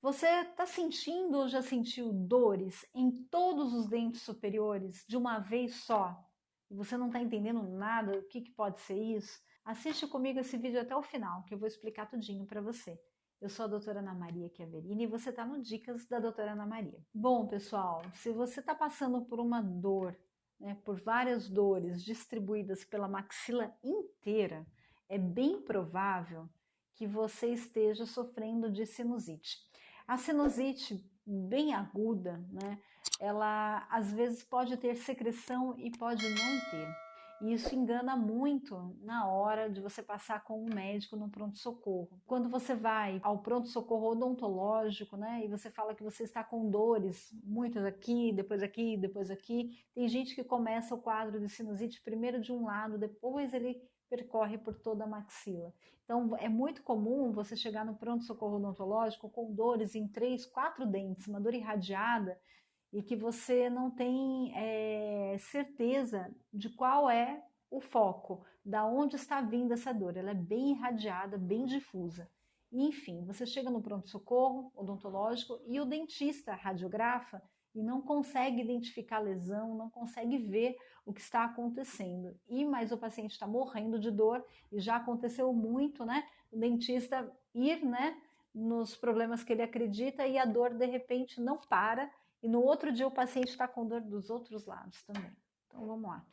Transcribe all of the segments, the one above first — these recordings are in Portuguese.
Você está sentindo ou já sentiu dores em todos os dentes superiores de uma vez só? E você não está entendendo nada, o que pode ser isso? Assiste comigo esse vídeo até o final, que eu vou explicar tudinho para você. Eu sou a doutora Ana Maria Chiaverini e você está no Dicas da doutora Ana Maria. Bom, pessoal, se você está passando por uma dor, né, por várias dores distribuídas pela maxila inteira, é bem provável que você esteja sofrendo de sinusite. A sinusite bem aguda, né, ela às vezes pode ter secreção e pode não ter. E isso engana muito na hora de você passar com um médico no pronto-socorro. Quando você vai ao pronto-socorro odontológico, né, e você fala que você está com dores, muitas aqui, depois aqui, tem gente que começa o quadro de sinusite primeiro de um lado, depois ele percorre por toda a maxila. Então, é muito comum você chegar no pronto-socorro odontológico com dores em 3, 4 dentes, uma dor irradiada, e que você não tem certeza de qual é o foco, da onde está vindo essa dor. Ela é bem irradiada, bem difusa. Enfim, você chega no pronto-socorro odontológico e o dentista radiografa e não consegue identificar a lesão, não consegue ver o que está acontecendo. Mas o paciente está morrendo de dor e já aconteceu muito, né? O dentista ir, né, nos problemas que ele acredita e a dor de repente não para e no outro dia o paciente está com dor dos outros lados também. Então vamos lá.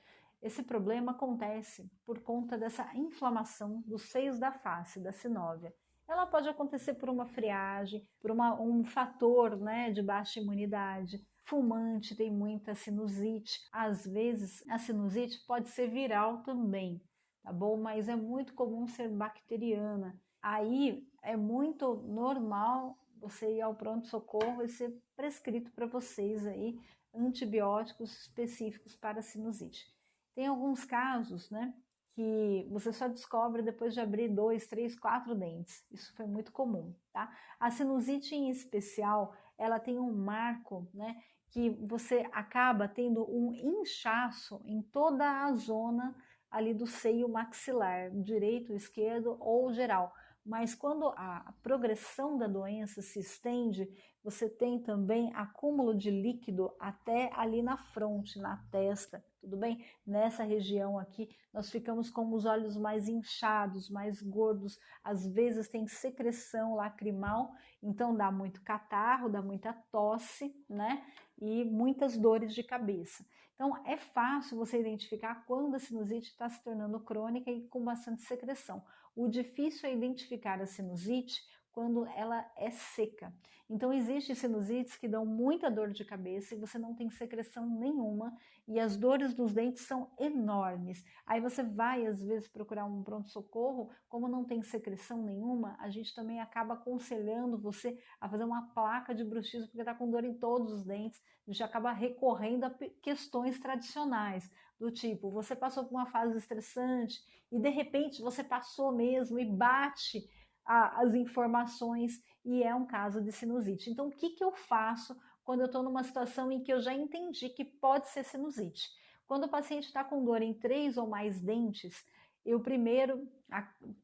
Esse problema acontece por conta dessa inflamação dos seios da face, da sinóvia. Ela pode acontecer por uma friagem, por um fator, né, de baixa imunidade. Fumante tem muita sinusite. Às vezes a sinusite pode ser viral também, tá bom? Mas é muito comum ser bacteriana. Aí é muito normal você ir ao pronto-socorro e ser prescrito para vocês aí antibióticos específicos para sinusite. Tem alguns casos, né, que você só descobre depois de abrir 2, 3, 4 dentes. Isso foi muito comum, tá? A sinusite em especial, ela tem um marco, né, que você acaba tendo um inchaço em toda a zona ali do seio maxilar, direito, esquerdo ou geral. Mas quando a progressão da doença se estende, você tem também acúmulo de líquido até ali na fronte, na testa, tudo bem? Nessa região aqui, nós ficamos com os olhos mais inchados, mais gordos, às vezes tem secreção lacrimal, então dá muito catarro, dá muita tosse, né? E muitas dores de cabeça. Então, é fácil você identificar quando a sinusite está se tornando crônica e com bastante secreção. O difícil é identificar a sinusite quando ela é seca. Então, existem sinusites que dão muita dor de cabeça e você não tem secreção nenhuma e as dores nos dentes são enormes. Aí você vai, às vezes, procurar um pronto-socorro, como não tem secreção nenhuma, a gente também acaba aconselhando você a fazer uma placa de bruxismo porque está com dor em todos os dentes. A gente acaba recorrendo a questões tradicionais, do tipo, você passou por uma fase estressante e de repente você passou mesmo e bate as informações e é um caso de sinusite. Então, o que eu faço quando eu estou numa situação em que eu já entendi que pode ser sinusite? Quando o paciente está com dor em 3 ou mais dentes, eu primeiro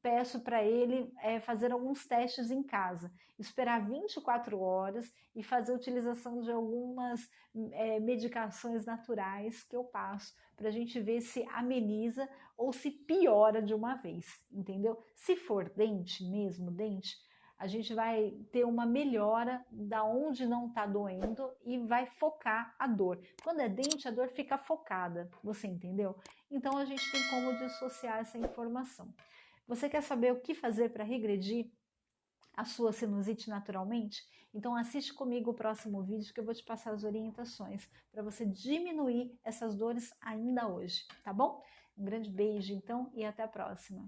peço para ele fazer alguns testes em casa, esperar 24 horas e fazer a utilização de algumas medicações naturais que eu passo para a gente ver se ameniza ou se piora de uma vez, entendeu? Se for dente mesmo, dente, a gente vai ter uma melhora da onde não está doendo e vai focar a dor. Quando é dente, a dor fica focada, você entendeu? Então a gente tem como dissociar essa informação. Você quer saber o que fazer para regredir a sua sinusite naturalmente? Então assiste comigo o próximo vídeo que eu vou te passar as orientações para você diminuir essas dores ainda hoje, tá bom? Um grande beijo então e até a próxima.